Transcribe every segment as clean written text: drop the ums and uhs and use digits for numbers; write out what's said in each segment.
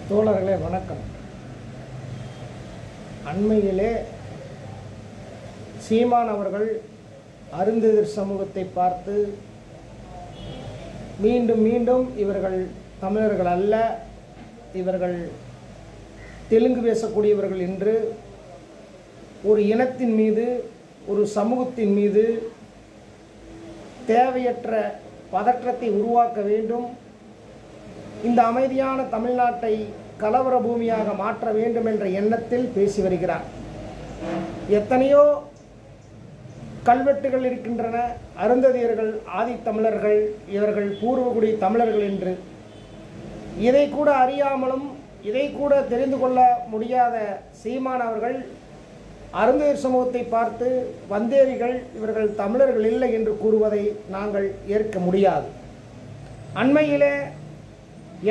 தோழர்களே வணக்கம். அண்மையிலே சீமான் அவர்கள் அருந்ததியர் சமூகத்தை பார்த்து மீண்டும் மீண்டும் இவர்கள் தமிழர்கள் அல்ல, இவர்கள் தெலுங்கு பேசக்கூடியவர்கள் என்று ஒரு இனத்தின் மீது, ஒரு சமூகத்தின் மீது தேவையற்ற பதற்றத்தை உருவாக்க வேண்டும், இந்த அமைதியான தமிழ்நாட்டை கலவர பூமியாக மாற்ற வேண்டும் என்ற எண்ணத்தில் பேசி வருகிறார். எத்தனையோ கல்வெட்டுகள் இருக்கின்றன, அருந்ததியர்கள் ஆதித்தமிழர்கள், இவர்கள் பூர்வகுடி தமிழர்கள் என்று. இதை கூட அறியாமலும் இதை கூட தெரிந்து கொள்ள முடியாத சீமான் அவர்கள் அருந்ததியர் சமூகத்தை பார்த்து வந்தேரிகள், இவர்கள் தமிழர்கள் இல்லை என்று கூறுவதை நாங்கள் ஏற்க முடியாது. அண்மையிலே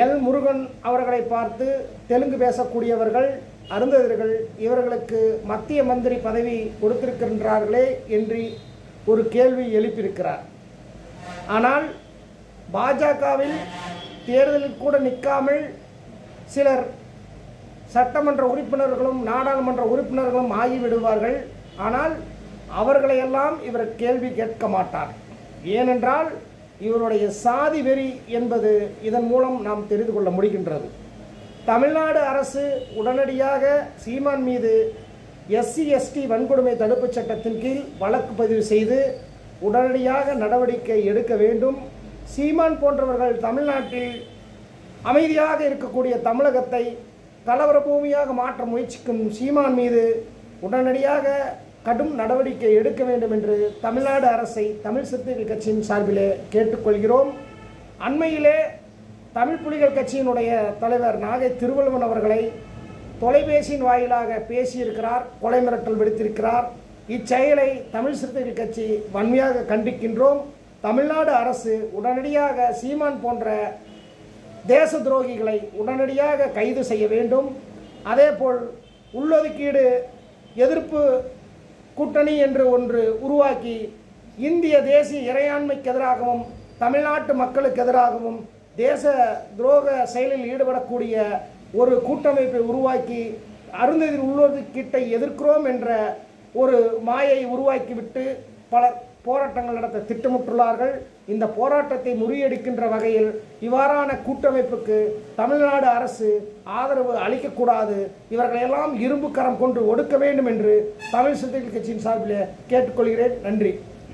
எல் முருகன் அவர்களை பார்த்து தெலுங்கு பேசக்கூடியவர்கள் அருந்ததியர்கள், இவர்களுக்கு மத்திய மந்திரி பதவி கொடுத்திருக்கின்றார்களே என்று ஒரு கேள்வி எழுப்பியிருக்கிறார். ஆனால் பாஜகவில் தேர்தலில் கூட நிற்காமல் சிலர் சட்டமன்ற உறுப்பினர்களும் நாடாளுமன்ற உறுப்பினர்களும் ஆகிவிடுவார்கள். ஆனால் அவர்களையெல்லாம் இவர் கேள்வி கேட்க மாட்டார். ஏனென்றால் இவருடைய சாதி வெறி என்பது இதன் மூலம் நாம் தெரிந்து கொள்ள முடிகின்றது. தமிழ்நாடு அரசு உடனடியாக சீமான் மீது SC/ST வன்கொடுமை தடுப்புச் சட்டத்தின் கீழ் வழக்கு பதிவு செய்து உடனடியாக நடவடிக்கை எடுக்க வேண்டும். சீமான் போன்றவர்கள் தமிழ்நாட்டில் அமைதியாக இருக்கக்கூடிய தமிழகத்தை கலவர பூமியாக மாற்ற முயற்சிக்கும் சீமான் மீது உடனடியாக கடும் நடவடிக்கை எடுக்க வேண்டும் என்று தமிழ்நாடு அரசை தமிழ் சிறுத்தைகள் கட்சியின் சார்பிலே கேட்டுக்கொள்கிறோம். அண்மையிலே தமிழ் புலிகள் கட்சியினுடைய தலைவர் நாகை திருவள்ளுவன் அவர்களை தொலைபேசியின் வாயிலாக பேசியிருக்கிறார், கொலை மிரட்டல் விடுத்திருக்கிறார். இச்செயலை தமிழ் சிறுத்தைகள் கட்சி வன்மையாக கண்டிக்கின்றோம். தமிழ்நாடு அரசு உடனடியாக சீமான் போன்ற தேச துரோகிகளை உடனடியாக கைது செய்ய வேண்டும். அதேபோல் உள்ளொதுக்கீடு எதிர்ப்பு கூட்டணி என்று ஒன்று உருவாக்கி இந்திய தேசிய இறையாண்மைக்கு எதிராகவும் தமிழ்நாட்டு மக்களுக்கு எதிராகவும் தேச துரோக செயலில் ஈடுபடக்கூடிய ஒரு கூட்டமைப்பை உருவாக்கி அருந்ததியர் உள்ளொதுக்கீட்டை எதிர்க்கிறோம் என்ற ஒரு மாயை உருவாக்கிவிட்டு பலர் போராட்டங்கள் நடத்த திட்டமிட்டுள்ளார்கள். இந்த போராட்டத்தை முறியடிக்கின்ற வகையில் இவ்வாறான கூட்டமைப்புக்கு தமிழ்நாடு அரசு ஆதரவு அளிக்கக்கூடாது. இவர்களையெல்லாம் இரும்பு கரம் கொண்டு ஒடுக்க வேண்டும் என்று தமிழ் சிறுத்தைகள் கட்சியின் சார்பில் கேட்டுக்கொள்கிறேன். நன்றி.